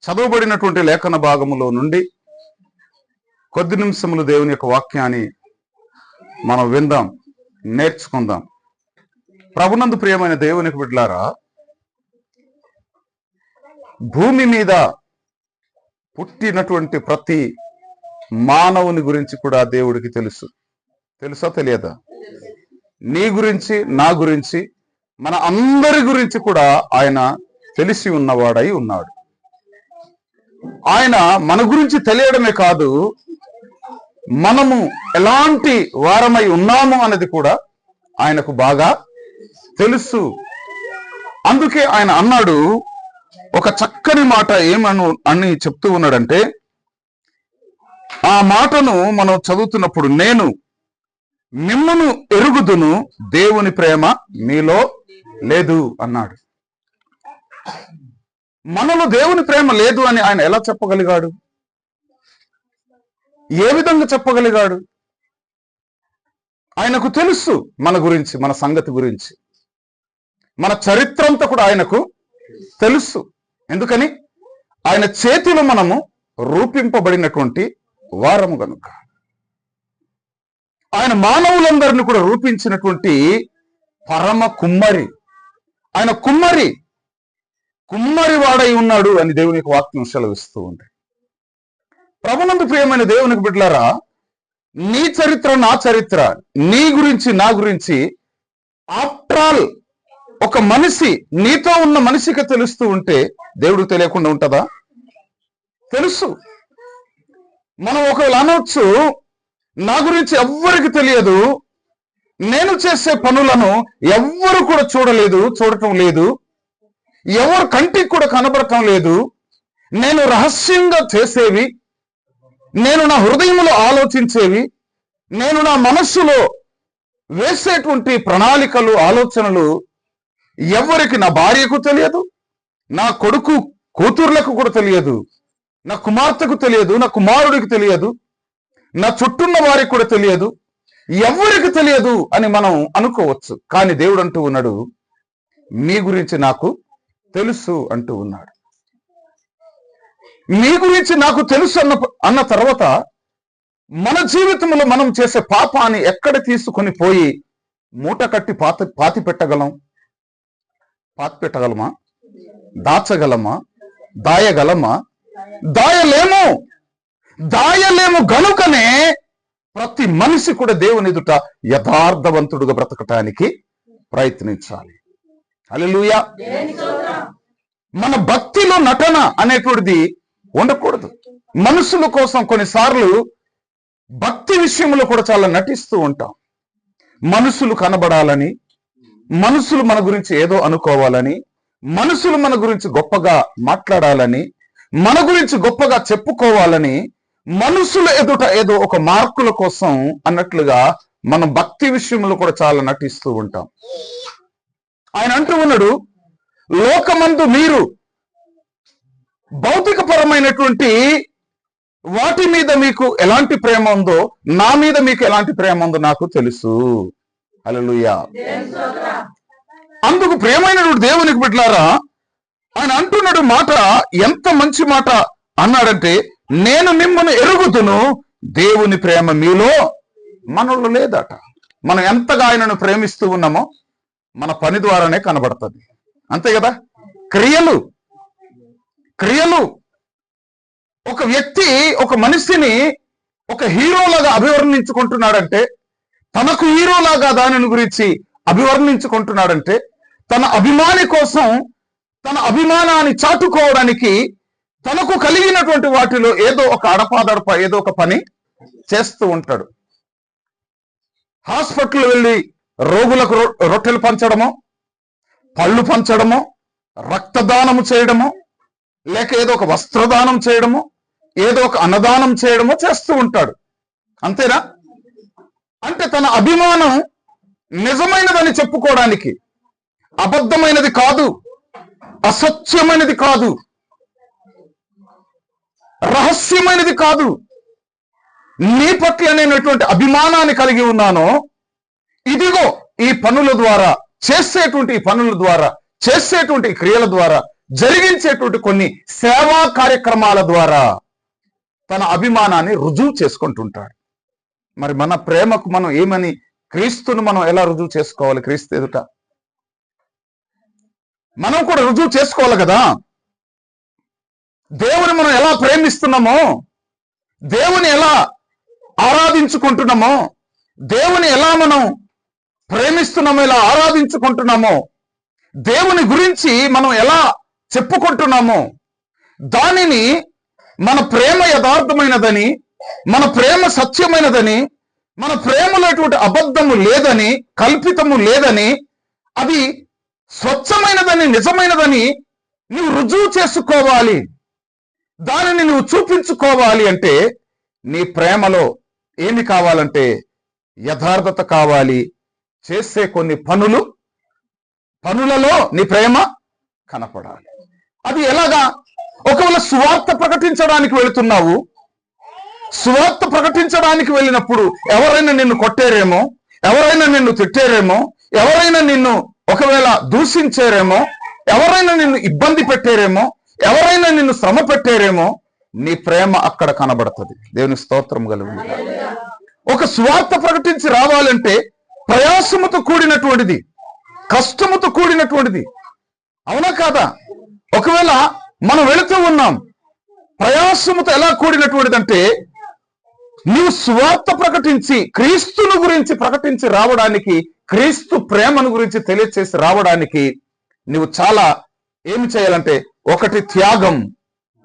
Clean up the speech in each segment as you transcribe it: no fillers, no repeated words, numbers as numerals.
చదవబడినటువంటి లేఖన భాగములో నుండి కొద్ది నిమిషములు దేవుని యొక్క వాక్యాన్ని మనం విందాం, నేర్చుకుందాం. ప్రభునందు ప్రియమైన దేవునికి బిడ్డలారా, భూమి మీద పుట్టినటువంటి ప్రతి మానవుని గురించి కూడా దేవుడికి తెలుసా తెలియదా? నీ గురించి, నా గురించి, మన అందరి గురించి కూడా ఆయన తెలిసి ఉన్నవాడై ఉన్నాడు. ఆయన మన గురించి తెలియడమే కాదు, మనము ఎలాంటి వారమై ఉన్నాము అన్నది కూడా ఆయనకు బాగా తెలుసు. అందుకే ఆయన అన్నాడు, ఒక చక్కని మాట అని చెప్తూ ఉన్నాడంటే, ఆ మాటను మనం చదువుతున్నప్పుడు, నేను మిమ్మును ఎరుగుదును, దేవుని ప్రేమ మీలో లేదు అన్నాడు. మనలో దేవుని ప్రేమ లేదు అని ఆయన ఎలా చెప్పగలిగాడు? ఏ విధంగా చెప్పగలిగాడు? ఆయనకు తెలుసు మన గురించి, మన సంగతి గురించి, మన చరిత్ర అంతా కూడా ఆయనకు తెలుసు. ఎందుకని? ఆయన చేతిలో మనము రూపింపబడినటువంటి వారము గనుక. ఆయన మానవులందరినీ కూడా రూపించినటువంటి పరమ కుమ్మరి. ఆయన కుమ్మరి వాడై ఉన్నాడు అని దేవునికి వాక్యం సెలవిస్తూ ఉంది. ప్రభునందు ప్రియమైన దేవునికి బిడ్డలారా, నీ చరిత్ర, నా చరిత్ర, నీ గురించి, నా గురించి ఆఫ్టర్ ఆల్ ఒక మనిషి, నీతో ఉన్న మనిషికి తెలుస్తూ ఉంటే దేవుడికి తెలియకుండా ఉంటుందా? తెలుసు. మనం ఒకవేళ అనొచ్చు, నా గురించి ఎవ్వరికి తెలియదు, నేను చేసే పనులను ఎవ్వరు కూడా చూడటం లేదు, ఎవరు కంటికి కూడా కనబడటం లేదు, నేను రహస్యంగా చేసేవి, నేను నా హృదయంలో ఆలోచించేవి, నేను నా మనస్సులో వేసేటువంటి ప్రణాళికలు, ఆలోచనలు ఎవరికి, నా భార్యకు తెలియదు, నా కొడుకు కూతుర్లకు కూడా తెలియదు, నా కుమార్తెకు తెలియదు, నా కుమారుడికి తెలియదు, నా చుట్టూన్న వారికి కూడా తెలియదు, ఎవరికి తెలియదు అని మనం అనుకోవచ్చు. కానీ దేవుడు అంటూ ఉన్నాడు, మీ గురించి నాకు తెలుసు అంటూ ఉన్నాడు. మీ గురించి నాకు తెలుసు అన్న తర్వాత మన జీవితంలో మనం చేసే పాపాన్ని ఎక్కడ తీసుకొని పోయి మూట కట్టి పాతి పెట్టగలమా? దాచగలమా? దాయగలమా? దాయలేము గనుకనే ప్రతి మనిషి కూడా దేవుని ఎదుట యథార్థవంతుడుగా బ్రతకటానికి ప్రయత్నించాలి. హల్లెలూయా. మన భక్తిలో నటన అనేటువంటిది ఉండకూడదు. మనుషుల కోసం కొన్నిసార్లు భక్తి విషయంలో కూడా చాలా నటిస్తూ ఉంటాం. మనుషులు కనబడాలని, మనుషులు మన గురించి ఏదో అనుకోవాలని, మనుషులు మన గురించి గొప్పగా మాట్లాడాలని, మన గురించి గొప్పగా చెప్పుకోవాలని, మనుషుల ఎదుట ఏదో ఒక మార్కుల కోసం అన్నట్లుగా మనం భక్తి విషయంలో కూడా చాలా నటిస్తూ ఉంటాం. ఆయన అంటూ ఉన్నాడు, లోకమందు మీరు భౌతిక పరమైనటువంటి వాటి మీద మీకు ఎలాంటి ప్రేమ ఉందో, నా మీద మీకు ఎలాంటి ప్రేమ ఉందో నాకు తెలుసు. హల్లెలూయా. అందుకు ప్రియమైనటువంటి దేవునికి బిడ్డలారా, ఆయన అంటున్నాడు మాట, ఎంత మంచి మాట అన్నాడంటే, నేను మిమ్మల్ని ఎరుగుదును, దేవుని ప్రేమ మీలో మనలో లేదట. మనం ఎంతగా ఆయనను ప్రేమిస్తూ ఉన్నామో మన పని ద్వారానే కనబడుతుంది. అంతే కదా? క్రియలు ఒక వ్యక్తి ఒక మనిషిని ఒక హీరోలాగా అభివర్ణించుకుంటున్నాడంటే, తనకు హీరోలాగా దానిని గురించి అభివర్ణించుకుంటున్నాడంటే, తన అభిమాని కోసం తన అభిమానాన్ని చాటుకోవడానికి తనకు కలిగినటువంటి వాటిలో ఏదో ఒక అడపాదడప ఏదో ఒక పని చేస్తూ ఉంటాడు. హాస్పిటల్ వెళ్ళి రోగులకు రొట్టెలు పంచడమో, పళ్ళు పంచడమో, రక్తదానము చేయడమో, లేక ఏదో ఒక వస్త్రదానం చేయడమో, ఏదో ఒక అన్నదానం చేయడమో చేస్తూ ఉంటాడు. అంతేనా? అంటే తన అభిమానం నిజమైనదని చెప్పుకోవడానికి, అబద్ధమైనది కాదు, అసత్యమైనది కాదు, రహస్యమైనది కాదు, నీ పట్ల నేనటువంటి అభిమానాన్ని కలిగి ఉన్నానో, ఇదిగో ఈ పనుల ద్వారా చేసేటువంటి క్రియల ద్వారా జరిగించేటువంటి కొన్ని సేవా కార్యక్రమాల ద్వారా తన అభిమానాన్ని రుజువు చేసుకుంటుంటాడు. మరి మన ప్రేమకు మనం ఏమని, క్రీస్తును మనం ఎలా రుజువు చేసుకోవాలి? క్రీస్తు ఎదుట మనం కూడా రుజువు చేసుకోవాలి కదా. దేవుని మనం ఎలా ప్రేమిస్తున్నామో, దేవుని ఎలా ఆరాధించుకుంటున్నామో, దేవుని ఎలా మనం ప్రేమిస్తున్నామో, ఎలా ఆరాధించుకుంటున్నామో, దేవుని గురించి మనం ఎలా చెప్పుకుంటున్నామో, దానిని మన ప్రేమ యథార్థమైనదని, మన ప్రేమ సత్యమైనదని, మన ప్రేమలో ఎటువంటి అబద్ధము లేదని, కల్పితము లేదని, అది స్వచ్ఛమైనదని, నిజమైనదని నువ్వు రుజువు చేసుకోవాలి. దానిని నువ్వు చూపించుకోవాలి అంటే నీ ప్రేమలో ఏమి కావాలంటే యథార్థత కావాలి. చేసే కొన్ని పనులలో నీ ప్రేమ కనపడాలి. అది ఎలాగా? ఒకవేళ సువార్త ప్రకటించడానికి వెళుతున్నావు, సువార్త ప్రకటించడానికి వెళ్ళినప్పుడు ఎవరైనా నిన్ను కొట్టారేమో, ఎవరైనా నిన్ను తిట్టారేమో, ఎవరైనా నిన్ను ఒకవేళ దూషించారేమో, ఎవరైనా నిన్ను ఇబ్బంది పెట్టారేమో, ఎవరైనా నిన్ను శ్రమ పెట్టారేమో, నీ ప్రేమ అక్కడ కనబడుతుంది. దేవుని స్తోత్రం కలుగును. ఒక సువార్త ప్రకటించి రావాలంటే ప్రయాసముతో కూడినటువంటిది, కష్టముతో కూడినటువంటిది. అవునా కాదా? ఒకవేళ మనం వెళుతూ ఉన్నాం, ప్రయాసముతో ఎలా కూడినటువంటిది అంటే, నీవు సువార్త ప్రకటించి క్రీస్తును గురించి ప్రకటించి రావడానికి, క్రీస్తు ప్రేమను గురించి తెలియచేసి రావడానికి నువ్వు చాలా ఏమి చేయాలంటే, ఒకటి త్యాగం,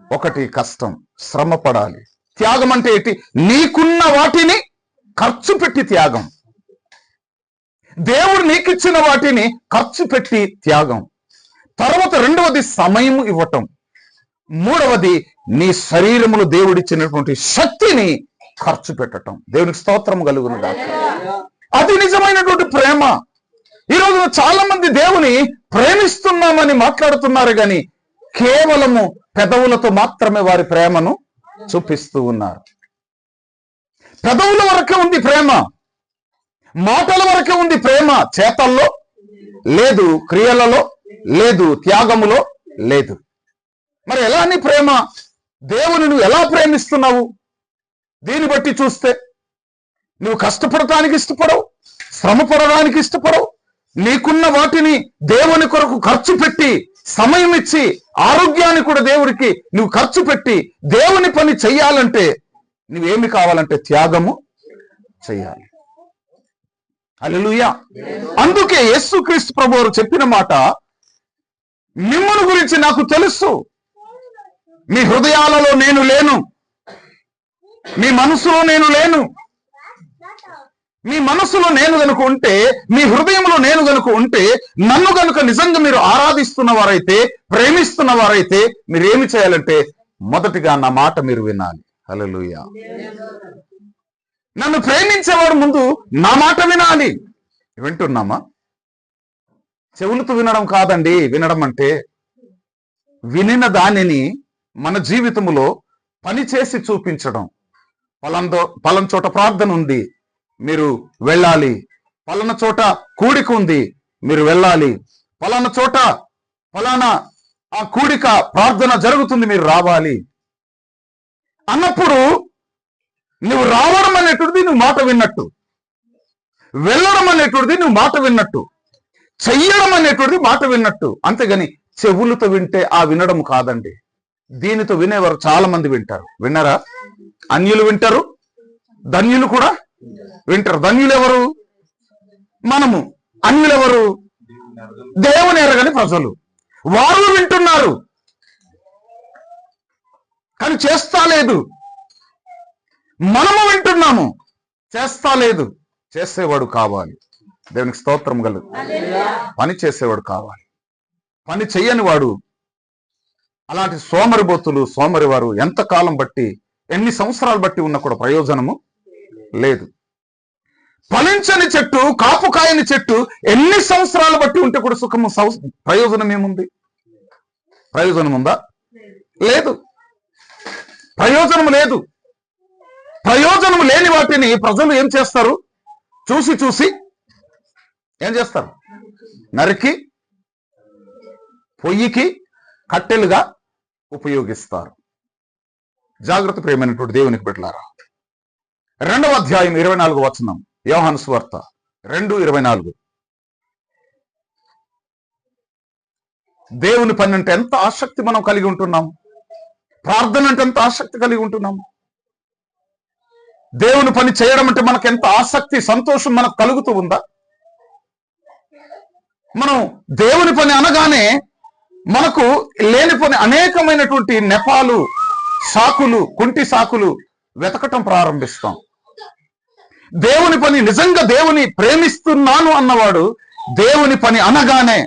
ఒకటి కష్టం, శ్రమ పడాలి. త్యాగం అంటే ఏంటి? నీకున్న వాటిని ఖర్చు పెట్టి త్యాగం. దేవుడు నీకిచ్చిన వాటిని ఖర్చు పెట్టి త్యాగం. తర్వాత రెండవది సమయం ఇవ్వటం. మూడవది నీ శరీరములు దేవుడిచ్చినటువంటి శక్తిని ఖర్చు పెట్టటం. దేవునికి స్తోత్రం కలుగును గాక. అది నిజమైనటువంటి ప్రేమ. ఈ రోజున చాలా మంది దేవుని ప్రేమిస్తున్నామని మాట్లాడుతున్నారు కానీ కేవలము పెదవులతో మాత్రమే వారి ప్రేమను చూపిస్తూ ఉన్నారు. పెదవుల వరకే ఉంది ప్రేమ, మాటల వరకే ఉంది ప్రేమ, చేతల్లో లేదు, క్రియలలో లేదు, త్యాగములో లేదు. మరి ఎలా నీ ప్రేమ? దేవుని నువ్వు ఎలా ప్రేమిస్తున్నావు? దీన్ని బట్టి చూస్తే నువ్వు కష్టపడటానికి ఇష్టపడవు, శ్రమ పడడానికి ఇష్టపడవు. నీకున్న వాటిని దేవుని కొరకు ఖర్చు పెట్టి, సమయం ఇచ్చి, ఆరోగ్యాన్ని కూడా దేవుడికి నువ్వు ఖర్చు పెట్టి దేవుని పని చెయ్యాలంటే నువ్వేమి కావాలంటే త్యాగము చెయ్యాలి. హల్లెలూయా. అందుకే యేసుక్రీస్తు ప్రభువు చెప్పిన మాట, మిమ్మును గురించి నాకు తెలుసు, మీ హృదయాలలో నేను లేను, మీ మనసులో నేను లేను. మీ మనసులో నేను గనుక ఉంటే, మీ హృదయంలో నేను గనుక ఉంటే, నన్ను గనుక నిజంగా మీరు ఆరాధిస్తున్న వారైతే, ప్రేమిస్తున్న వారైతే మీరు ఏమి చేయాలంటే మొదటిగా నా మాట మీరు వినాలి. హల్లెలూయా. నన్ను ప్రేమించేవాడు ముందు నా మాట వినాలి. వింటున్నామా? చెవులతో వినడం కాదండి వినడం అంటే, వినిన దానిని మన జీవితంలో పని చేసి చూపించడం. పలానా చోట ప్రార్థన ఉంది, మీరు వెళ్ళాలి. పలానా చోట కూడిక ఉంది, మీరు వెళ్ళాలి. పలానా చోట పలానా ఆ కూడిక ప్రార్థన జరుగుతుంది, మీరు రావాలి అన్నప్పుడు నువ్వు రావడం అనేటువంటిది నువ్వు మాట విన్నట్టు, వెళ్ళడం అనేటువంటిది నువ్వు మాట విన్నట్టు, చెయ్యడం అనేటువంటిది మాట విన్నట్టు. అంతేగాని చెవులతో వింటే ఆ వినడం కాదండి. దీనితో వినేవారు చాలా మంది వింటారు. విన్నారా? అన్యులు వింటారు, ధన్యులు కూడా వింటారు. ధన్యులు ఎవరు? మనము. అన్యులెవరు? దేవుని ఎరగని ప్రజలు. వారు వింటున్నారు కానీ చేస్తా లేదు. మనము వింటున్నాము, చేస్తా లేదు. చేసేవాడు కావాలి. దేవునికి స్తోత్రం కలుగు. పని చేసేవాడు కావాలి. పని చెయ్యని వాడు, అలాంటి సోమరిబోతులు, సోమరి వారు ఎంతకాలం బట్టి, ఎన్ని సంవత్సరాలు బట్టి ఉన్నా కూడా ప్రయోజనము లేదు. ఫలించని చెట్టు, కాపు కాయని చెట్టు ఎన్ని సంవత్సరాలు బట్టి ఉంటే కూడా సుఖము, ప్రయోజనం ఏముంది? ప్రయోజనం ఉందా? లేదు. ప్రయోజనం లేదు. ప్రయోజనం లేని వాటిని ప్రజలు ఏం చేస్తారు? చూసి చూసి ఏం చేస్తారు? నరికి పొయ్యికి కట్టెలుగా ఉపయోగిస్తారు. జాగ్రత్త ప్రియమైనటువంటి దేవునికి బిడ్డలారా, 2వ అధ్యాయం 24వ వచనం, యోహాను సువార్త 2:24. దేవుని పని అంటే ఎంత ఆసక్తి మనం కలిగి ఉంటున్నాం, ప్రార్థన అంటే ఎంత ఆసక్తి కలిగి ఉంటున్నాం, దేవుని పని చేయడం అంటే మనకు ఎంత ఆసక్తి, సంతోషం మనకు కలుగుతూ ఉందా? మనం దేవుని పని అనగానే మనకు లేనిపోని అనేకమైనటువంటి నెపాలు, సాకులు, కుంటి సాకులు వెతకటం ప్రారంభిస్తాం. దేవుని పని, నిజంగా దేవుని ప్రేమిస్తున్నాను అన్నవాడు దేవుని పని అనగానే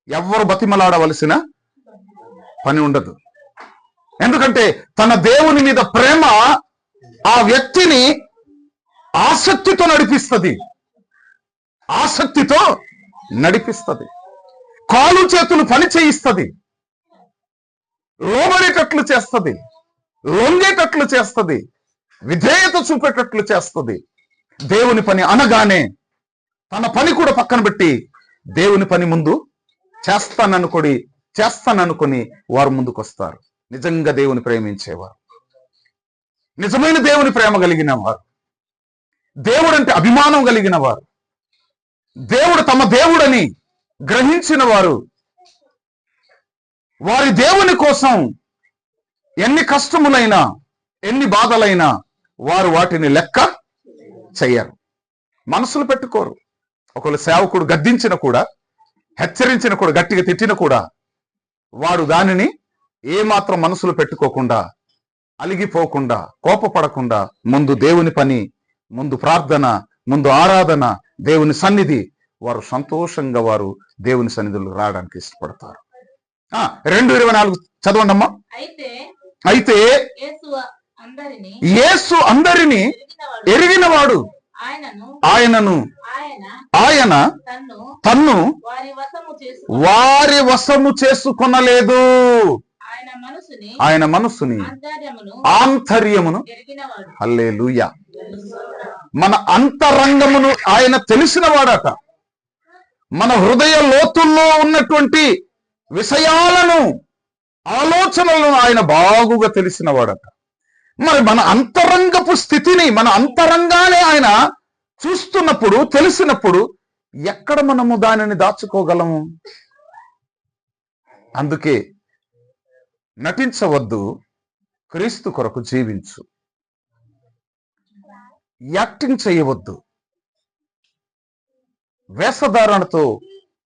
ఎవ్వరు బతిమలాడవలసిన పని ఉండదు. ఎందుకంటే తన దేవుని మీద ప్రేమ ఆ వ్యక్తిని ఆసక్తితో నడిపిస్తుంది, ఆసక్తితో నడిపిస్తుంది, కాలు చేతులు పని చేయిస్తుంది, లోబడేటట్లు చేస్తుంది, లొంగేటట్లు చేస్తుంది, విధేయత చూపేటట్లు చేస్తుంది. దేవుని పని అనగానే తన పని కూడా పక్కన పెట్టి దేవుని పని ముందు చేస్తాననుకొని వారు ముందుకు వస్తారు. నిజంగా దేవుని ప్రేమించేవారు, నిజమైన దేవుని ప్రేమ కలిగిన వారు, దేవుడంటే అభిమానం కలిగిన వారు, దేవుడు తమ దేవుడని గ్రహించిన వారు, వారి దేవుని కోసం ఎన్ని కష్టములైనా ఎన్ని బాధలైనా వారు వాటిని లెక్క చెయ్యరు, మనసులు పెట్టుకోరు. ఒకవేళ సేవకుడు గద్దించిన కూడా, హెచ్చరించిన కూడా, గట్టిగా తిట్టిన కూడా వాడు దానిని ఏమాత్రం మనసులు పెట్టుకోకుండా, అలిగిపోకుండా, కోపపడకుండా ముందు దేవుని పని, ముందు ప్రార్థన, ముందు ఆరాధన, దేవుని సన్నిధి, వారు సంతోషంగా వారు దేవుని సన్నిధిలో రావడానికి ఇష్టపడతారు. 2:24 చదవండి అమ్మా. అయితే యేసు అందరినీ ఎరిగినవాడు, ఆయన తన్ను వారి వశము చేసుకొనలేదు. ఆయన మనసుని, ఆంతర్యమును, హల్లెలూయా, మన అంతరంగమును ఆయన తెలిసిన వాడట. మన హృదయ లోతుల్లో ఉన్నటువంటి విషయాలను, ఆలోచనలను ఆయన బాగుగా తెలిసిన వాడట. మరి మన అంతరంగపు స్థితిని, మన అంతరంగానే ఆయన చూస్తున్నప్పుడు, తెలిసినప్పుడు ఎక్కడ మనము దానిని దాచుకోగలము? అందుకే నటించవద్దు, క్రీస్తు కొరకు జీవించు. యాక్టింగ్ చేయవద్దు, వేషధారణతో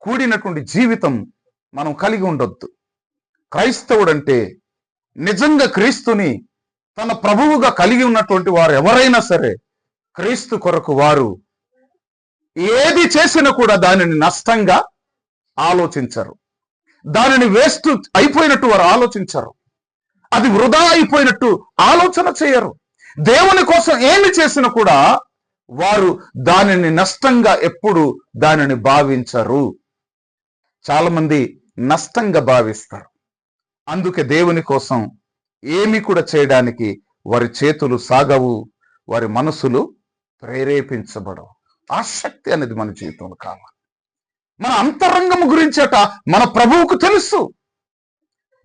కూడినటువంటి జీవితం మనం కలిగి ఉండొద్దు. క్రైస్తవుడంటే నిజంగా క్రీస్తుని తన ప్రభువుగా కలిగి ఉన్నటువంటి వారు ఎవరైనా సరే క్రీస్తు కొరకు వారు ఏది చేసినా కూడా దానిని నష్టంగా ఆలోచించరు, దానిని వేస్ట్ అయిపోయినట్టు వారు ఆలోచించరు, అది వృధా అయిపోయినట్టు ఆలోచన చేయరు. దేవుని కోసం ఏమి చేసినా కూడా వారు దానిని నష్టంగా ఎప్పుడు దానిని భావించరు. చాలా మంది నష్టంగా భావిస్తారు. అందుకే దేవుని కోసం ఏమి కూడా చేయడానికి వారి చేతులు సాగవు, వారి మనసులు ప్రేరేపించబడవు. ఆసక్తి అనేది మన జీవితంలో కావాలి. మన అంతరంగము గురించట మన ప్రభువుకు తెలుసు.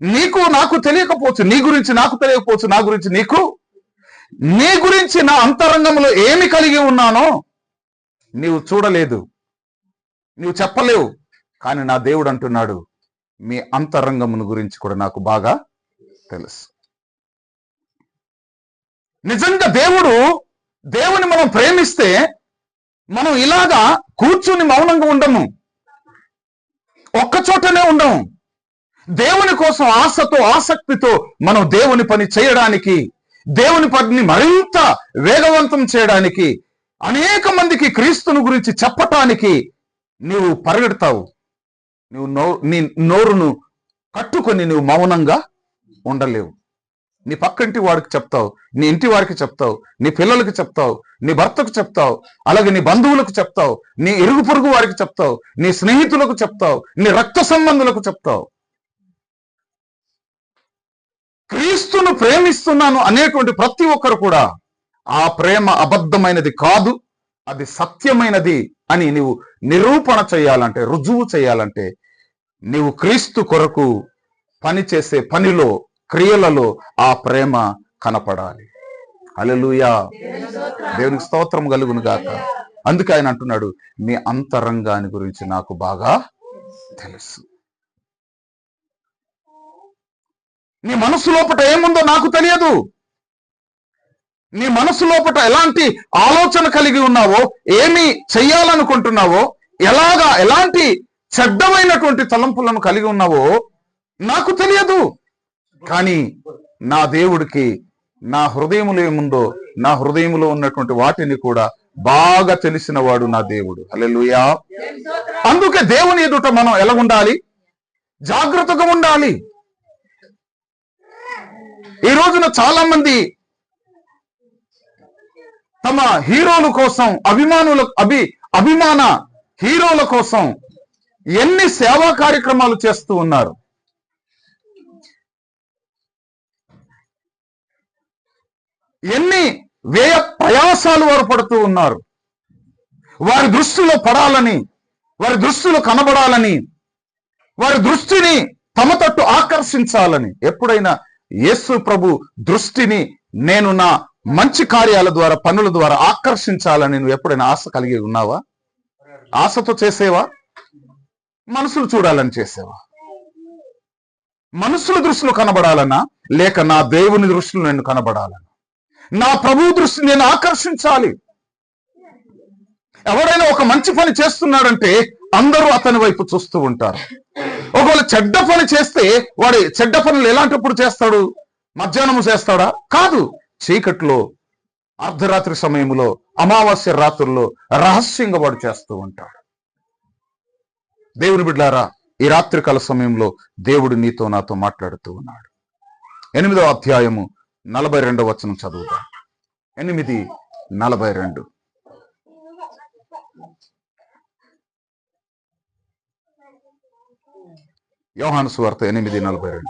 నీకు నాకు తెలియకపోవచ్చు, నీ గురించి నాకు తెలియకపోవచ్చు, నా గురించి నీకు, నీ గురించి నా అంతరంగంలో ఏమి కలిగి ఉన్నానో నీవు చూడలేదు, నీవు చెప్పలేవు. కానీ నా దేవుడు అంటున్నాడు, మీ అంతరంగమును గురించి కూడా నాకు బాగా తెలుసు. నిజంగా దేవుని మనం ప్రేమిస్తే మనం ఇలాగా కూర్చుని మౌనంగా ఉండము, ఒక్కచోటనే ఉండము. దేవుని కోసం ఆశతో, ఆసక్తితో మనం దేవుని పని చేయడానికి, దేవుని పనిని మరింత వేగవంతం చేయడానికి, అనేక మందికి క్రీస్తుని గురించి చెప్పటానికి నీవు పరిగెడతావు. నీ నోరును కట్టుకొని నువ్వు మౌనంగా ఉండలేవు. నీ పక్కింటి వాడికి చెప్తావు, నీ ఇంటి వారికి చెప్తావు, నీ పిల్లలకి చెప్తావు, నీ భర్తకు చెప్తావు, అలాగే నీ బంధువులకు చెప్తావు, నీ ఇరుగు పొరుగు వారికి చెప్తావు, నీ స్నేహితులకు చెప్తావు, నీ రక్త సంబంధులకు చెప్తావు. క్రీస్తును ప్రేమిస్తున్నాను అనేటువంటి ప్రతి ఒక్కరు కూడా ఆ ప్రేమ అబద్ధమైనది కాదు, అది సత్యమైనది అని నీవు నిరూపణ చేయాలంటే, రుజువు చేయాలంటే నీవు క్రీస్తు కొరకు పని చేసే పనిలో, క్రియలలో ఆ ప్రేమ కనపడాలి. హల్లెలూయా, దేవునికి స్తోత్రం కలుగును గాక. అందుకే ఆయన అంటున్నాడు, మీ అంతరంగాన్ని గురించి నాకు బాగా తెలుసు. నీ మనసు లోపట ఏముందో నాకు తెలియదు. నీ మనసు లోపట ఎలాంటి ఆలోచన కలిగి ఉన్నావో, ఏమి చెయ్యాలనుకుంటున్నావో, ఎలాంటి చెడ్డమైనటువంటి తలంపులను కలిగి ఉన్నావో నాకు తెలియదు. కానీ నా దేవుడికి నా హృదయములో ఏముందో, నా హృదయములో ఉన్నటువంటి వాటిని కూడా బాగా తెలిసిన వాడు నా దేవుడు. హల్లెలూయా. అందుకే దేవుని ఎదుట మనం ఎలా ఉండాలి? జాగ్రత్తగా ఉండాలి. ఈ రోజున చాలా మంది తమ హీరోల కోసం, అభిమాన హీరోల కోసం ఎన్ని సేవా కార్యక్రమాలు చేస్తూ ఉన్నారు. ఎన్ని వ్యయ ప్రయాసాలు వారు పడుతూ ఉన్నారు. వారి దృష్టిలో పడాలని, వారి దృష్టిలో కనబడాలని, వారి దృష్టిని తమ తట్టు ఆకర్షించాలని. ఎప్పుడైనా యేసు ప్రభు దృష్టిని నేను నా మంచి కార్యాల ద్వారా, పనుల ద్వారా ఆకర్షించాలని నువ్వు ఎప్పుడైనా ఆశ కలిగి ఉన్నావా? ఆశతో చేసేవా? మనుషులు చూడాలని చేసేవా? మనుషుల దృష్టిలో కనబడాలన్నా, లేక నా దేవుని దృష్టిలో నేను కనబడాలన్నా, నా ప్రభు దృష్టిని నేను ఆకర్షించాలి. ఎవరైనా ఒక మంచి పని చేస్తున్నాడంటే అందరూ అతని వైపు చూస్తూ ఉంటారు. ఒకవేళ చెడ్డ పని చేస్తే వాడి చెడ్డ పనులు ఎలాంటప్పుడు చేస్తాడు? మధ్యాహ్నం చేస్తాడా? కాదు, చీకట్లో, అర్ధరాత్రి సమయంలో, అమావాస్య రాత్రుల్లో రహస్యంగా వాడు చేస్తూ ఉంటాడు. దేవుని బిడ్డలారా, ఈ రాత్రికాల సమయంలో దేవుడు నీతో నాతో మాట్లాడుతూ ఉన్నాడు. 8వ అధ్యాయము 42వ వచనం చదువుతాం. 8:42. యోహాను సువార్త 8:42.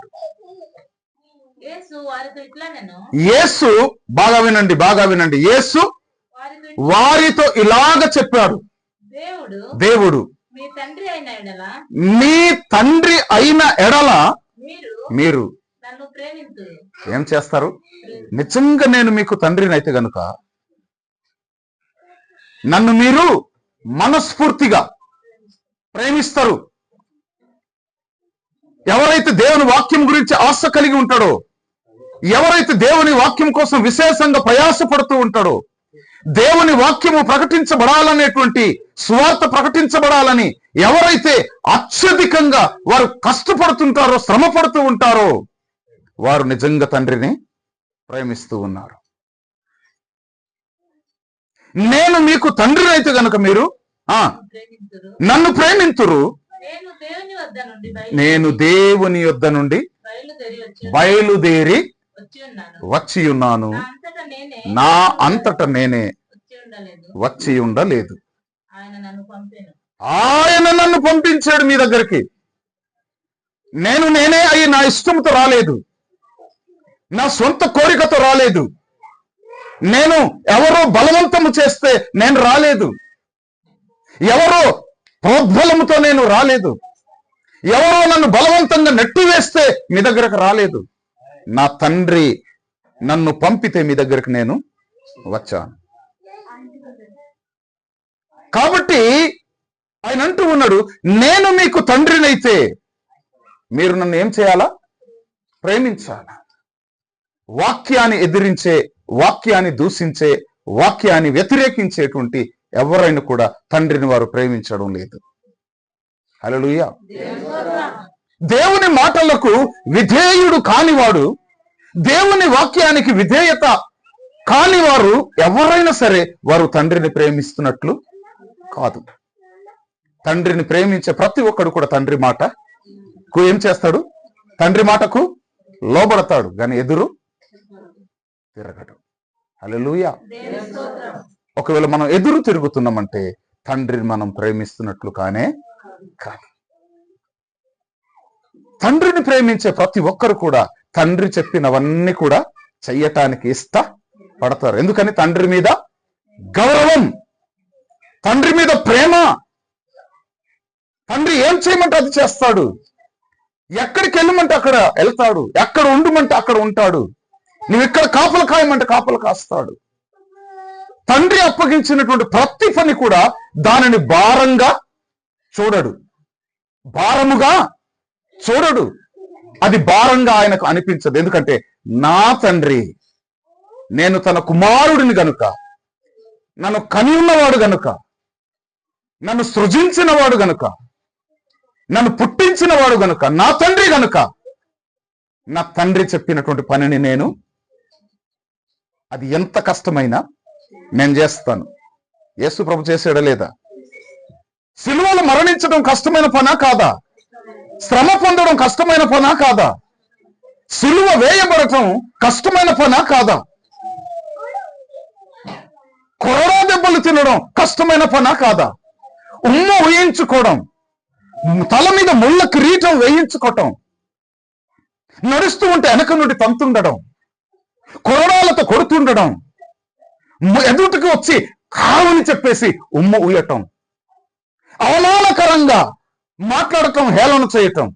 యేసు, బాగా వినండి, యేసు వారితో ఇలాగ చెప్పాడు, దేవుడు మీ తండ్రి అయిన ఎడల మీరు ఏం చేస్తారు? నిజంగా నేను మీకు తండ్రిని అయితే గనుక నన్ను మీరు మనస్ఫూర్తిగా ప్రేమిస్తారు. ఎవరైతే దేవుని వాక్యం గురించి ఆశ కలిగి ఉంటాడో, ఎవరైతే దేవుని వాక్యం కోసం విశేషంగా ప్రయాసపడుతూ ఉంటాడో, దేవుని వాక్యము ప్రకటించబడాలనేటువంటి, సువార్త ప్రకటించబడాలని ఎవరైతే అత్యధికంగా వారు కష్టపడుతుంటారో, శ్రమ పడుతూ ఉంటారో, వారు నిజంగా తండ్రిని ప్రేమిస్తూ ఉన్నారు. నేను మీకు తండ్రిని అయితే గనుక మీరు నన్ను ప్రేమింతురు, నేను దేవుని యొద్ద నుండి బయలుదేరి వచ్చి ఉన్నాను, నా అంతట నేనే వచ్చి ఉండలేదు. ఆయన నన్ను పంపించాడు మీ దగ్గరికి. నేనే అయి నా ఇష్టంతో రాలేదు, నా సొంత కోరికతో రాలేదు, నేను ఎవరో బలవంతము చేస్తే నేను రాలేదు, ఎవరో ప్రోద్బలముతో నేను రాలేదు, ఎవరో నన్ను బలవంతంగా నెట్టివేస్తే మీ దగ్గరకు రాలేదు. నా తండ్రి నన్ను పంపితే మీ దగ్గరకు నేను వచ్చాను. కాబట్టి ఆయన అంటూ ఉన్నాడు, నేను మీకు తండ్రినైతే మీరు నన్ను ఏం చేయాలా? ప్రేమించాలా. వాక్యాన్ని ఎదిరించే, వాక్యాన్ని దూషించే, వాక్యాన్ని వ్యతిరేకించేటువంటి ఎవరైనా కూడా తండ్రిని వారు ప్రేమించడం లేదు. హల్లెలూయా. దేవుని మాటలకు విధేయుడు కానివాడు, దేవుని వాక్యానికి విధేయత కానివారు ఎవరైనా సరే వారు తండ్రిని ప్రేమిస్తున్నట్లు కాదు. తండ్రిని ప్రేమించే ప్రతి ఒక్కడు కూడా తండ్రి మాటకు ఏం చేస్తాడు? తండ్రి మాటకు లోబడతాడు, కానీ ఎదురు తిరగడు. హల్లెలూయా. ఒకవేళ మనం ఎదురు తిరుగుతున్నామంటే తండ్రిని మనం ప్రేమిస్తున్నట్లు కానే కాదు. తండ్రిని ప్రేమించే ప్రతి ఒక్కరు కూడా తండ్రి చెప్పినవన్నీ కూడా చెయ్యటానికి ఇష్టపడతారు. ఎందుకని? తండ్రి మీద గౌరవం, తండ్రి మీద ప్రేమ. తండ్రి ఏం చేయమంటే అది చేస్తాడు. ఎక్కడికి వెళ్ళమంటే అక్కడ వెళ్తాడు, ఎక్కడ ఉండమంటే అక్కడ ఉంటాడు, నువ్వు ఇక్కడ కాపలు కాయమంటే కాపలు కాస్తాడు. తండ్రి అప్పగించినటువంటి ప్రతి పని కూడా దానిని భారంగా చూడడు, భారముగా చూడడు. అది భారంగా ఆయనకు అనిపించదు. ఎందుకంటే నా తండ్రి, నేను తన కుమారుడిని గనుక, నన్ను కని ఉన్నవాడు గనుక, నన్ను సృజించిన వాడు గనుక, నన్ను పుట్టించిన వాడు గనుక, నా తండ్రి గనుక, నా తండ్రి చెప్పినటువంటి పనిని నేను, అది ఎంత కష్టమైనా నేను చేస్తాను. యేసు ప్రభు చేసాడా లేదా? సిలువలో మరణించడం కష్టమైన పనా కాదా? శ్రమ పొందడం కష్టమైన పనా కాదా? సిలువ వేయబడటం కష్టమైన పనా కాదా? కొరడా దెబ్బలు తినడం కష్టమైన పనా కాదా? ఉమ్మ వేయించుకోవడం, తల మీద ముళ్ళ కిరీటం వేయించుకోవటం, నడుస్తూ ఉంటే వెనక నుండి తంతుండడం, కొరడాలతో కొడుతుండడం, ఎదుటికి వచ్చి కావని చెప్పేసి ఉమ్మ ఊయటం, అవమానకరంగా మాట్లాడటం, హేళన చేయటం,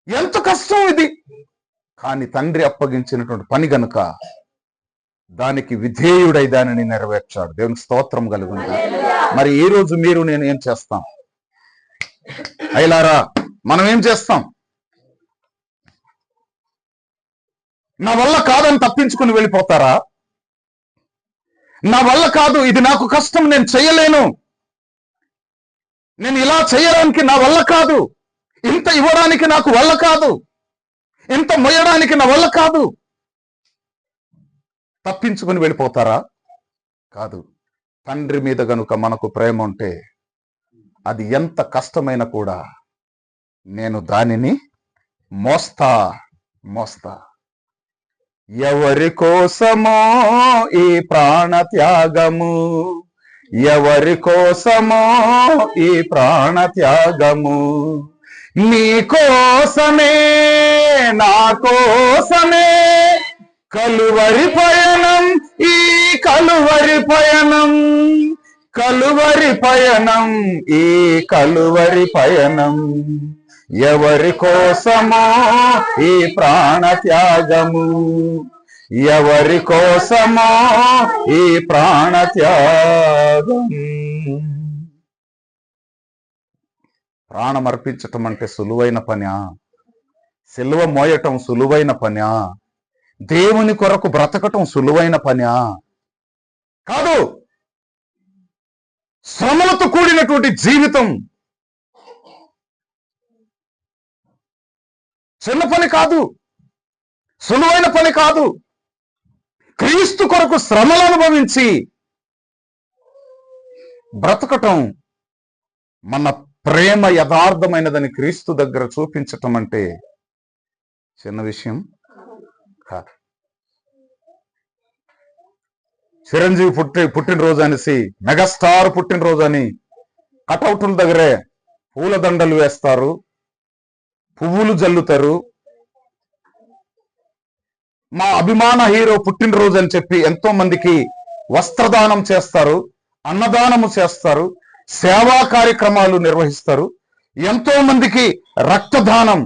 ఎంత కష్టం ఇది. కానీ తండ్రి అప్పగించినటువంటి పని గనుక దానికి విధేయుడై దానిని నెరవేర్చాడు. దేవునికి స్తోత్రం కలుగును. మరి ఈ రోజు మీరు నేను ఏం చేస్తాం? అయ్యలారా, మనం ఏం చేస్తాం? నా వల్ల కాదని తప్పించుకుని వెళ్ళిపోతారా? నా వల్ల కాదు, ఇది నాకు కష్టం, నేను చేయలేను, నేను ఇలా చేయడానికి నా వల్ల కాదు, ఇంత ఇవ్వడానికి నాకు వల్ల కాదు, ఇంత మొయ్యడానికి నా వల్ల కాదు, తప్పించుకుని వెళ్ళిపోతారా? కాదు. తండ్రి మీద గనుక మనకు ప్రేమ ఉంటే అది ఎంత కష్టమైనా కూడా నేను దానిని మోస్తా. ఎవరి కోసమో ఈ ప్రాణ త్యాగము, ఎవరి కోసమో ఈ ప్రాణ త్యాగము, నీ కోసమే నా కోసమే కలువరి పయనం, ఈ కలువరి పయనం, కలువరి పయనం, ఈ కలువరి పయనం. ఎవరి కోసమో ఈ ప్రాణ త్యాగము, ఎవరి కోసమో ఈ ప్రాణ త్యాగం. ప్రాణం అర్పించటం అంటే సులువైన పనా? సిలువ మోయటం సులువైన పనా? దేవుని కొరకు బ్రతకటం సులువైన పనా? కాదు. శ్రమలతో కూడినటువంటి జీవితం చిన్న పని కాదు, సులువైన పని కాదు. క్రీస్తు కొరకు శ్రమలు అనుభవించి బ్రతకటం, మన ప్రేమ యథార్థమైనదని క్రీస్తు దగ్గర చూపించటం అంటే చిన్న విషయం కాదు. చిరంజీవి పుట్టినరోజు అనేసి, మెగాస్టార్ పుట్టినరోజు అని కటౌట్ల దగ్గరే పూలదండలు వేస్తారు, పువ్వులు జల్లుతారు. మా అభిమాన హీరో పుట్టినరోజు అని చెప్పి ఎంతో మందికి వస్త్రదానం చేస్తారు, అన్నదానము చేస్తారు, సేవా కార్యక్రమాలు నిర్వహిస్తారు. ఎంతో మందికి రక్తదానం,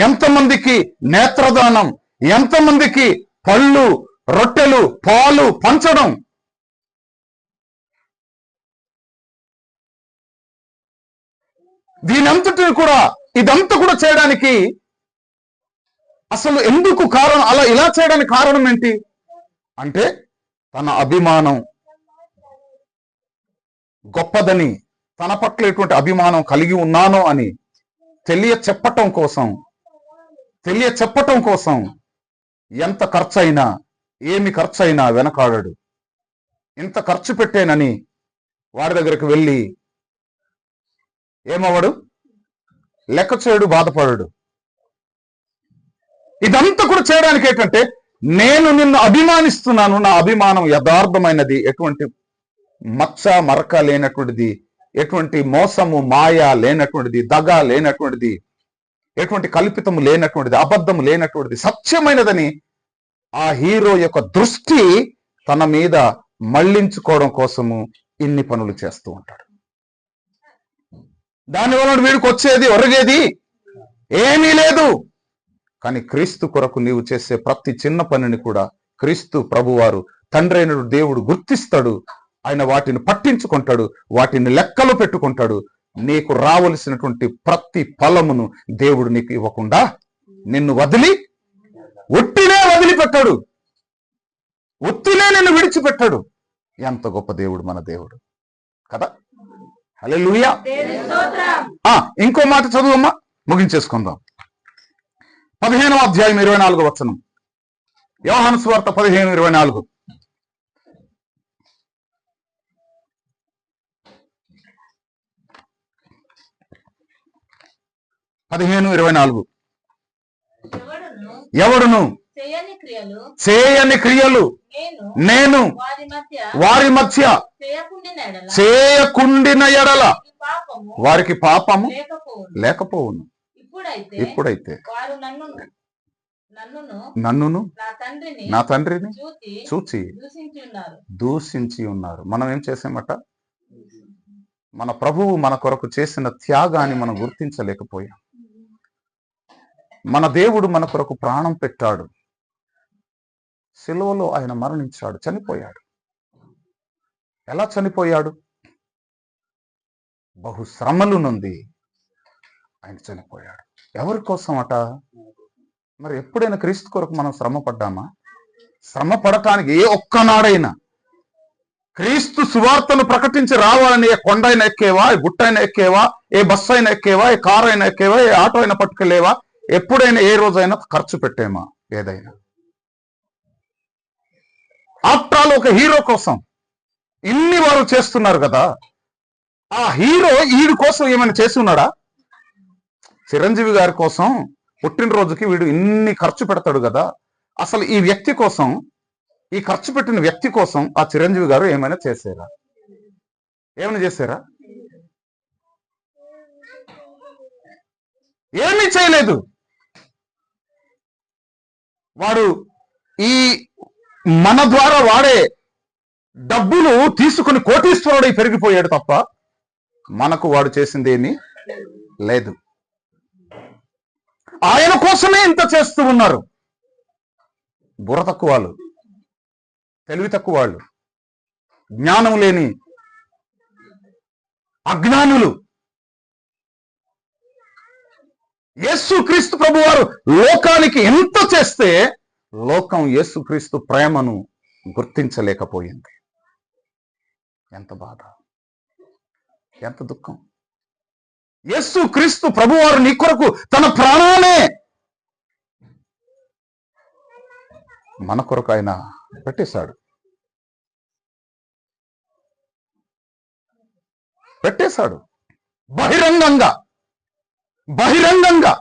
ఎంతమందికి నేత్రదానం, ఎంతమందికి పళ్ళు, రొట్టెలు, పాలు పంచడం. దీనంతటిని కూడా, ఇదంతా కూడా చేయడానికి అసలు ఎందుకు కారణం? అలా ఇలా చేయడానికి కారణం ఏంటి అంటే, తన అభిమానం గొప్పదని, తన పట్ల ఎటువంటి అభిమానం కలిగి ఉన్నానో అని తెలియచెప్పటం కోసం ఎంత ఖర్చైనా, ఏమి ఖర్చైనా వెనకాడడు. ఇంత ఖర్చు పెట్టేనని వాడి దగ్గరికి వెళ్ళి ఏమవ్వడు, లెక్క చేయడు, బాధపడడు. ఇదంతా కూడా చేయడానికి ఏంటంటే, నేను నిన్ను అభిమానిస్తున్నాను, నా అభిమానం యథార్థమైనది, ఎటువంటి మచ్చ మరక లేనటువంటిది, ఎటువంటి మోసము మాయ లేనటువంటిది, దగ లేనటువంటిది, ఎటువంటి కల్పితము లేనటువంటిది, అబద్ధము లేనటువంటిది, సత్యమైనదని ఆ హీరో యొక్క దృష్టి తన మీద మళ్లించుకోవడం కోసము ఇన్ని పనులు చేస్తూ ఉంటాడు. దానివల్ల వీడికి వచ్చేది, ఒరిగేది ఏమీ లేదు. కానీ క్రీస్తు కొరకు నీవు చేసే ప్రతి చిన్న పనిని కూడా క్రీస్తు ప్రభువారు తండ్రి అయిన దేవుడు గుర్తిస్తాడు. ఆయన వాటిని పట్టించుకుంటాడు, వాటిని లెక్కలో పెట్టుకుంటాడు. నీకు రావలసినటువంటి ప్రతి ఫలమును దేవుడు నీకు ఇవ్వకుండా నిన్ను ఒట్టినే వదిలిపెట్టాడు, ఒత్తినే నిన్ను విడిచిపెట్టాడు. ఎంత గొప్ప దేవుడు మన దేవుడు కదా. హల్లెలూయా. ఇంకో మాట చదువమ్మా, ముగించేసుకుందాం. 15వ అధ్యాయం 24వ వచనం, యోహాను సువార్త 15:24. 15:24. ఎవడును చేయని క్రియలు నేను వారి మధ్య చేయకుండిన ఎడల వారికి పాపము లేకపోవును. ఇప్పుడైతే నన్నును నా తండ్రిని చూచి దూషించి ఉన్నారు. మనం ఏం చేసామట? మన ప్రభువు మన కొరకు చేసిన త్యాగాన్ని మనం గుర్తించలేకపోయాం. మన దేవుడు మన కొరకు ప్రాణం పెట్టాడు, సిలువలో ఆయన మరణించాడు, చనిపోయాడు. ఎలా చనిపోయాడు? బహు శ్రమలు నుండి ఆయన చనిపోయాడు. ఎవరి కోసం అట? మరి ఎప్పుడైనా క్రీస్తు కొరకు మనం శ్రమ పడ్డామా? శ్రమ పడటానికి ఏ ఒక్కనాడైనా క్రీస్తు సువార్తను ప్రకటించి రావాలని ఏ కొండ అయినా ఎక్కేవా, ఏ గుట్ట అయినా ఎక్కేవా, ఏ బస్సు అయినా ఎక్కేవా, ఏ కారు అయినా ఎక్కేవా, ఏ ఆటో అయినా పట్టుకెళ్ళేవా? ఎప్పుడైనా ఏ రోజైనా ఖర్చు పెట్టేమా? ఏదైనా. ఆఫ్టర్ ఆల్ ఒక హీరో కోసం ఇన్ని వారు చేస్తున్నారు కదా, ఆ హీరో వీడి కోసం ఏమైనా చేసి ఉన్నాడా? చిరంజీవి గారి కోసం పుట్టినరోజుకి వీడు ఇన్ని ఖర్చు పెడతాడు కదా, అసలు ఈ వ్యక్తి కోసం, ఈ ఖర్చు పెట్టిన వ్యక్తి కోసం ఆ చిరంజీవి గారు ఏమైనా చేశారా? ఏమైనా చేశారా? ఏమీ చేయలేదు. వాడు ఈ మన ద్వారా వాడే డబ్బులు తీసుకుని కోటీశ్వరుడై పెరిగిపోయాడు తప్ప మనకు వాడు చేసింది ఏమీ లేదు. ఆయన కోసమే ఇంత చేస్తూ ఉన్నారు. బుర్ర తక్కువ వాళ్ళు, తెలివి తక్కువ వాళ్ళు, జ్ఞానం లేని అజ్ఞానులు. యేసుక్రీస్తు ప్రభువారు లోకానికి ఎంత చేస్తే లోకం యేసుక్రీస్తు ప్రేమను గుర్తించలేకపోయింది. ఎంత బాధ, ఎంత దుఃఖం. యేసుక్రీస్తు ప్రభువారు నీ కొరకు తన ప్రాణాలే మన కొరకు ఆయన పెట్టేశాడు. బహిరంగంగా.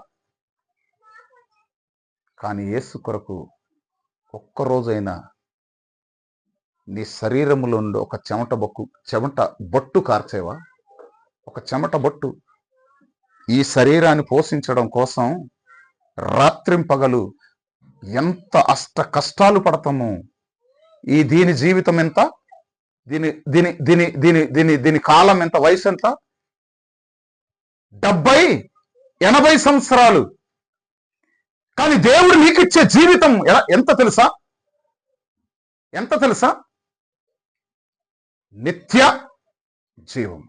కానీ యేసు కొరకు ఒక్కరోజైనా నీ శరీరములో నుండి ఒక చెమట బొట్టు కార్చేవా? ఒక చెమట బొట్టు. ఈ శరీరాన్ని పోషించడం కోసం రాత్రింపగలు ఎంత అష్ట కష్టాలు పడతాము. దీని జీవితం ఎంత, దీని కాలం ఎంత, వయసు ఎంత? 70-80 సంవత్సరాలు. కానీ దేవుడు నీకు ఇచ్చే జీవితం ఎంత తెలుసా? నిత్య జీవం.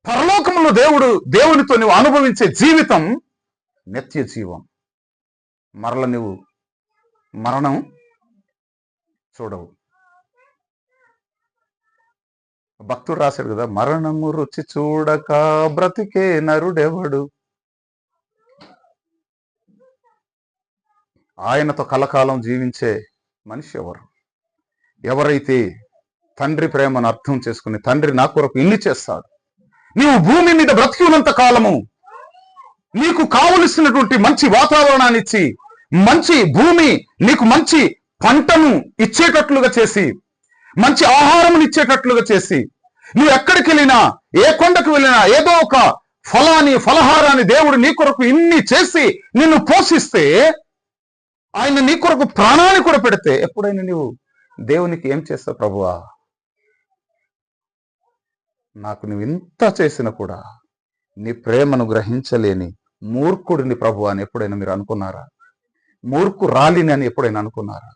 పరలోకంలో దేవునితో నువ్వు అనుభవించే జీవితం నిత్య జీవం. మరల నువ్వు మరణం చూడవు. భక్తుడు రాశాడు కదా, మరణము రుచి చూడక బ్రతికే నరుడెవడు, ఆయనతో కలకాలం జీవించే మనిషి ఎవరు? ఎవరైతే తండ్రి ప్రేమను అర్థం చేసుకుని, తండ్రి నా కొరకు ఇన్ని చేస్తాడు, నీవు భూమి మీద బ్రతికి ఉన్నంత కాలము నీకు కావలసినటువంటి మంచి వాతావరణాన్ని ఇచ్చి, మంచి భూమి, నీకు మంచి పంటను ఇచ్చేటట్లుగా చేసి, మంచి ఆహారం ఇచ్చేటట్లుగా చేసి, నువ్వు ఎక్కడికి వెళ్ళినా, ఏ కొండకు వెళ్ళినా ఏదో ఒక ఫలహారాన్ని దేవుడు నీ కొరకు ఇన్ని చేసి నిన్ను పోషిస్తే, ఆయన నీ కొరకు ప్రాణాన్ని కూడా పెడితే, ఎప్పుడైనా నువ్వు దేవునికి ఏం చేస్తావు? ప్రభువా, నాకు నువ్వు ఇంత చేసినా కూడా నీ ప్రేమను గ్రహించలేని మూర్ఖుడిని ప్రభు అని ఎప్పుడైనా మీరు అనుకున్నారా? మూర్ఖురాలిని అని ఎప్పుడైనా అనుకున్నారా?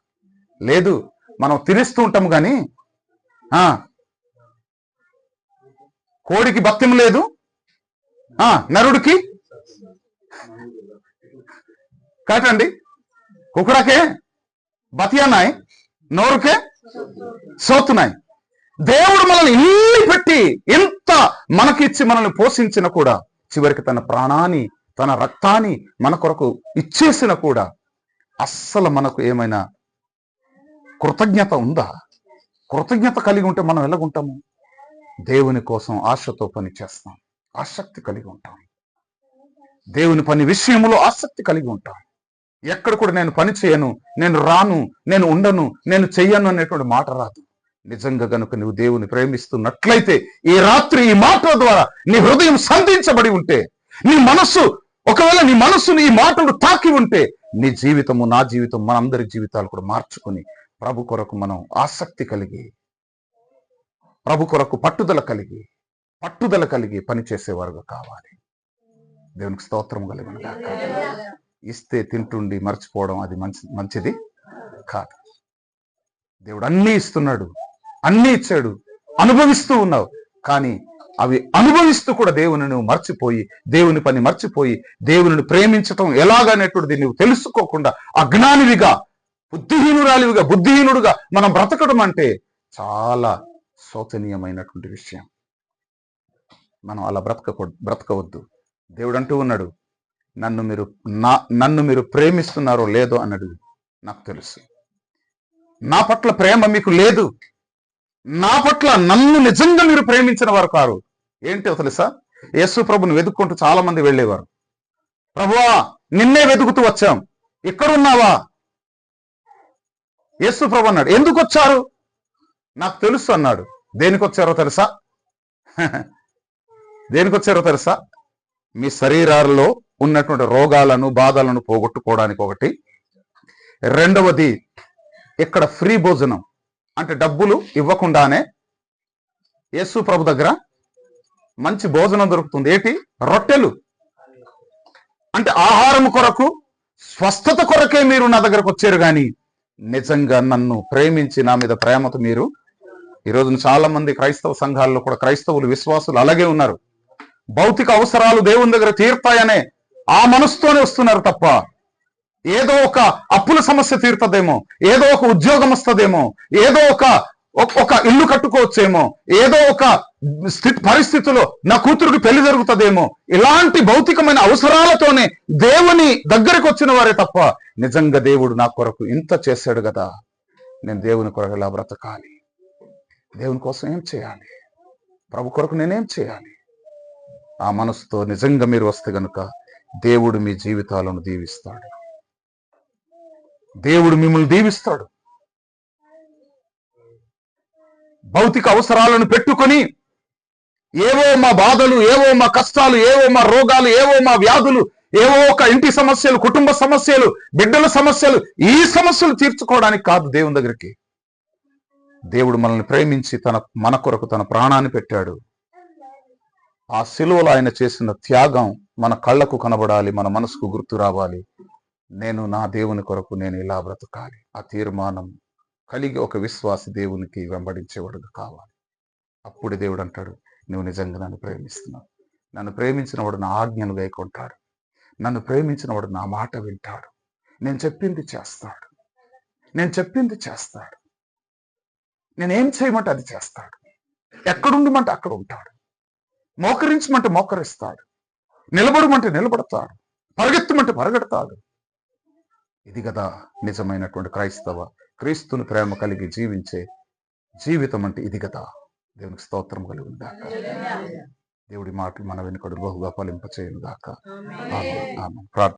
లేదు. మనం తిరిస్తూ ఉంటాం కానీ కోడికి భక్త్యం లేదు, నరుడికి కాటండి, కుక్కడకే బతియానాయి, నోరుకే సోతున్నాయి. దేవుడు మనల్ని ఇల్లు పెట్టి ఎంత మనకిచ్చి మనల్ని పోషించిన కూడా, చివరికి తన ప్రాణాన్ని తన రక్తాన్ని మన కొరకు ఇచ్చేసిన కూడా అస్సలు మనకు ఏమైనా కృతజ్ఞత ఉందా? కృతజ్ఞత కలిగి ఉంటే మనం ఎలాగుంటాము? దేవుని కోసం ఆశతో పని చేస్తాం, ఆసక్తి కలిగి ఉంటాం. దేవుని పని విషయంలో ఆసక్తి కలిగి ఉంటాం. ఎక్కడ కూడా నేను పని చేయను, నేను రాను, నేను ఉండను, నేను చెయ్యను అనేటువంటి మాట రాదు. నిజంగా గనుక నువ్వు దేవుని ప్రేమిస్తున్నట్లయితే ఈ రాత్రి ఈ మాటల ద్వారా నీ హృదయం సంధించబడి ఉంటే, నీ మనస్సు ఒకవేళ నీ మనస్సుని ఈ మాటలు తాకి ఉంటే, నీ జీవితము నా జీవితం మనందరి జీవితాలు కూడా మార్చుకొని ప్రభు కొరకు మనం ఆసక్తి కలిగి, ప్రభు కొరకు పట్టుదల కలిగి పనిచేసేవారుగా కావాలి. దేవునికి స్తోత్రం కలిగిన గాక. ఇస్తే తింటుండి మర్చిపోవడం అది మంచిది కాదు. దేవుడు అన్నీ ఇస్తున్నాడు, అన్నీ ఇచ్చాడు, అనుభవిస్తూ ఉన్నావు. కానీ అవి అనుభవిస్తూ కూడా దేవుని నువ్వు మర్చిపోయి, దేవుని పని మర్చిపోయి, దేవుని ప్రేమించటం ఎలాగనేటువంటిది నువ్వు తెలుసుకోకుండా అజ్ఞానివిగా, బుద్ధిహీనుడుగా మనం బ్రతకడం అంటే చాలా శోచనీయమైనటువంటి విషయం. మనం అలా బ్రతకవద్దు. దేవుడు అంటూ ఉన్నాడు, నన్ను మీరు ప్రేమిస్తున్నారో లేదో అన్నాడు. నాకు తెలుసు. నా పట్ల ప్రేమ మీకు లేదు, నా పట్ల నన్ను నిజంగా మీరు ప్రేమించిన వారు కారు. ఏంటో తెలుసా? యేసు ప్రభుని వెతుక్కుంటూ చాలా మంది వెళ్ళేవారు. ప్రభువా, నిన్నే వెతుకుతూ వచ్చాం, ఇక్కడున్నావా? యేసు ప్రభు అన్నాడు, ఎందుకు వచ్చారు? నాకు తెలుసు అన్నాడు. దేనికి వచ్చారో తెలుసా? మీ శరీరాల్లో ఉన్నటువంటి రోగాలను, బాధలను పోగొట్టుకోవడానికి ఒకటి. రెండవది, ఇక్కడ ఫ్రీ భోజనం అంటే డబ్బులు ఇవ్వకుండానే యేసు ప్రభు దగ్గర మంచి భోజనం దొరుకుతుంది. ఏంటి? రొట్టెలు. అంటే ఆహారం కొరకు, స్వస్థత కొరకే మీరు నా దగ్గరకు వచ్చారు. కానీ నిజంగా నన్ను ప్రేమించి నా మీద ప్రేమతో మీరు, ఈరోజు చాలా మంది క్రైస్తవ సంఘాల్లో కూడా క్రైస్తవులు, విశ్వాసులు అలాగే ఉన్నారు. భౌతిక అవసరాలు దేవుని దగ్గర తీరుతాయనే ఆ మనసుతోనే వస్తున్నారు తప్ప, ఏదో ఒక అప్పుల సమస్య తీరుతుందేమో, ఏదో ఒక ఉద్యోగం వస్తుందేమో, ఏదో ఒక ఇల్లు కట్టుకోవచ్చేమో, ఏదో ఒక పరిస్థితిలో నా కూతురుకి పెళ్లి జరుగుతుందేమో, ఇలాంటి భౌతికమైన అవసరాలతోనే దేవుని దగ్గరికి వచ్చిన వారే తప్ప, నిజంగా దేవుడు నా కొరకు ఇంత చేశాడు కదా, నేను దేవుని కొరకు ఎలా బ్రతకాలి, దేవుని కోసం ఏం చేయాలి, ప్రభు కొరకు నేనేం చేయాలి, ఆ మనసుతో నిజంగా మీరు వస్తే గనుక దేవుడు మీ జీవితాలను దీవిస్తాడు. దేవుడు మిమ్మల్ని దీవిస్తాడు. భౌతిక అవసరాలను పెట్టుకొని ఏవో మా బాధలు, ఏవో మా కష్టాలు, ఏవో మా రోగాలు, ఏవో మా వ్యాధులు, ఏవో ఒక ఇంటి సమస్యలు, కుటుంబ సమస్యలు, బిడ్డల సమస్యలు, ఈ సమస్యలు తీర్చుకోవడానికి కాదు దేవుని దగ్గరికి. దేవుడు మనల్ని ప్రేమించి మన కొరకు తన ప్రాణాన్ని పెట్టాడు. ఆ శిలువలో ఆయన చేసిన త్యాగం మన కళ్ళకు కనబడాలి, మన మనసుకు గుర్తు రావాలి. నేను నా దేవుని కొరకు నేను ఇలా బ్రతకాలి. ఆ తీర్మానం కలిగి ఒక విశ్వాసి దేవునికి వెంబడించేవాడుగా కావాలి. అప్పుడు దేవుడు అంటాడు, నువ్వు నిజంగా నన్ను ప్రేమిస్తున్నావు. నన్ను ప్రేమించిన వాడు నా ఆజ్ఞలు గైకొంటాడు. నన్ను ప్రేమించిన వాడు నా మాట వింటాడు. నేను చెప్పింది చేస్తాడు. నేనేం చేయమంటే అది చేస్తాడు. ఎక్కడుండమంటే అక్కడ ఉంటాడు. మోకరించమంటే మోకరిస్తాడు. నిలబడమంటే నిలబడతాడు. పరిగెత్తమంటే పరిగెడతాడు. ఇది కదా నిజమైనటువంటి క్రీస్తుని ప్రేమ కలిగి జీవించే జీవితం అంటే ఇది కదా. దేవునికి స్తోత్రం కలుగును గాక. దేవుడి మాటలు మన వెనుకడు బహుగా ఫలింపచేయును గాక. ఆమేన్.